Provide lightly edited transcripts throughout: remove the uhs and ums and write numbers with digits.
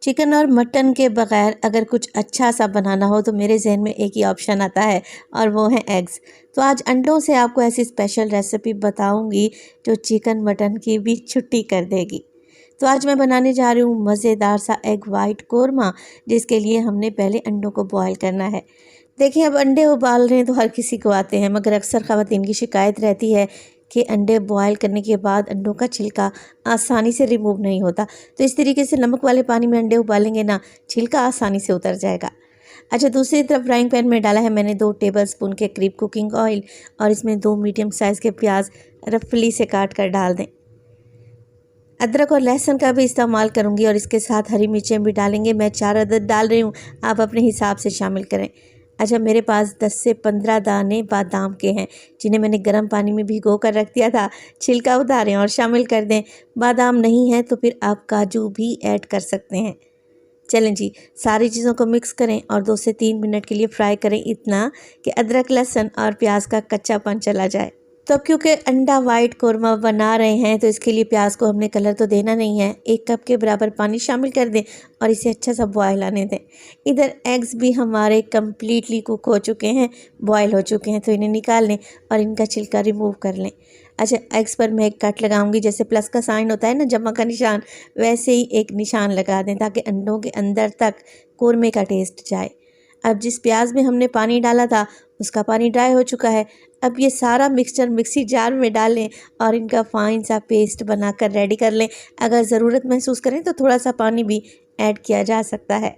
Chicken और mutton के बग़ैर अगर कुछ अच्छा सा बनाना हो तो मेरे जहन में एक ही ऑप्शन आता है और वो है एग्स। तो आज अंडों से आपको ऐसी स्पेशल रेसिपी बताऊंगी जो चिकन मटन की भी छुट्टी कर देगी। तो आज मैं बनाने जा रही हूँ मज़ेदार सा एग वाइट कोरमा, जिसके लिए हमने पहले अंडों को बॉयल करना है। देखिए, अब अंडे उबाल रहे हैं तो हर किसी को आते हैं, मगर अक्सर ख़वातीन की शिकायत रहती है कि अंडे बॉयल करने के बाद अंडों का छिलका आसानी से रिमूव नहीं होता। तो इस तरीके से नमक वाले पानी में अंडे उबालेंगे ना, छिलका आसानी से उतर जाएगा। अच्छा, दूसरी तरफ फ्राइंग पैन में डाला है मैंने 2 टेबलस्पून के करीब कुकिंग ऑयल और इसमें 2 मीडियम साइज़ के प्याज रफली से काट कर डाल दें। अदरक और लहसुन का भी इस्तेमाल करूंगी और इसके साथ हरी मिर्चें भी डालेंगे। मैं 4 अदद डाल रही हूँ, आप अपने हिसाब से शामिल करें। अच्छा, मेरे पास 10 से 15 दाने बादाम के हैं, जिन्हें मैंने गर्म पानी में भिगो कर रख दिया था। छिलका उतारें और शामिल कर दें। बादाम नहीं है तो फिर आप काजू भी ऐड कर सकते हैं। चलें जी, सारी चीज़ों को मिक्स करें और 2 से 3 मिनट के लिए फ्राई करें, इतना कि अदरक लहसुन और प्याज का कच्चापन चला जाए। तो अब क्योंकि अंडा वाइट कोरमा बना रहे हैं तो इसके लिए प्याज को हमने कलर तो देना नहीं है। 1 कप के बराबर पानी शामिल कर दें और इसे अच्छा सा बॉयल आने दें। इधर एग्स भी हमारे कम्प्लीटली कुक हो चुके हैं, बॉयल हो चुके हैं, तो इन्हें निकाल लें और इनका छिलका रिमूव कर लें। अच्छा, एग्स पर मैं एक कट लगाऊंगी, जैसे प्लस का साइन होता है ना, जमा का निशान, वैसे ही एक निशान लगा दें ताकि अंडों के अंदर तक कोरमे का टेस्ट जाए। अब जिस प्याज में हमने पानी डाला था उसका पानी ड्राई हो चुका है। अब ये सारा मिक्सचर मिक्सी जार में डालें और इनका फाइन सा पेस्ट बनाकर रेडी कर लें। अगर ज़रूरत महसूस करें तो थोड़ा सा पानी भी ऐड किया जा सकता है।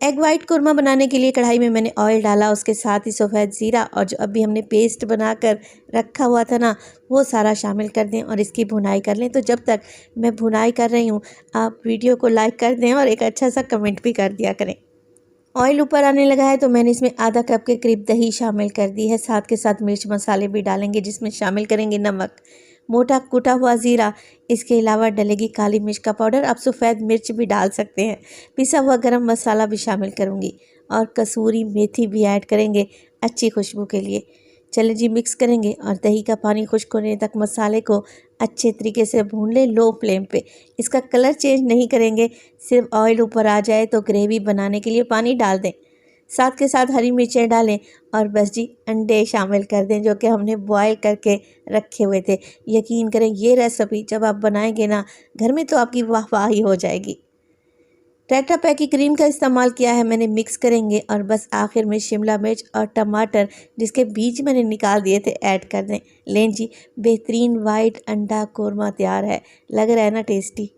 एग वाइट कोरमा बनाने के लिए कढ़ाई में मैंने ऑयल डाला, उसके साथ ही सफ़ेद ज़ीरा और जो अभी हमने पेस्ट बनाकर रखा हुआ था ना, वो सारा शामिल कर दें और इसकी भुनाई कर लें। तो जब तक मैं भुनाई कर रही हूँ, आप वीडियो को लाइक कर दें और एक अच्छा सा कमेंट भी कर दिया करें। ऑयल ऊपर आने लगा है तो मैंने इसमें आधा कप के करीब दही शामिल कर दी है। साथ के साथ मिर्च मसाले भी डालेंगे, जिसमें शामिल करेंगे नमक, मोटा कुटा हुआ ज़ीरा, इसके अलावा डलेगी काली मिर्च का पाउडर, आप सफ़ेद मिर्च भी डाल सकते हैं। पिसा हुआ गरम मसाला भी शामिल करूँगी और कसूरी मेथी भी ऐड करेंगे अच्छी खुशबू के लिए। चलें जी, मिक्स करेंगे और दही का पानी खुश्क होने तक मसाले को अच्छे तरीके से भून लें लो फ्लेम पे। इसका कलर चेंज नहीं करेंगे, सिर्फ ऑयल ऊपर आ जाए तो ग्रेवी बनाने के लिए पानी डाल दें। साथ के साथ हरी मिर्चें डालें और बस जी, अंडे शामिल कर दें जो कि हमने बॉयल करके रखे हुए थे। यकीन करें, ये रेसिपी जब आप बनाएंगे ना, घर में तो आपकी वाहवाही हो जाएगी। ट्रैक्टर पैक की क्रीम का इस्तेमाल किया है मैंने, मिक्स करेंगे और बस आखिर में शिमला मिर्च और टमाटर, जिसके बीज मैंने निकाल दिए थे, ऐड कर दें। लें जी, बेहतरीन वाइट अंडा कोरमा तैयार है। लग रहा है ना टेस्टी।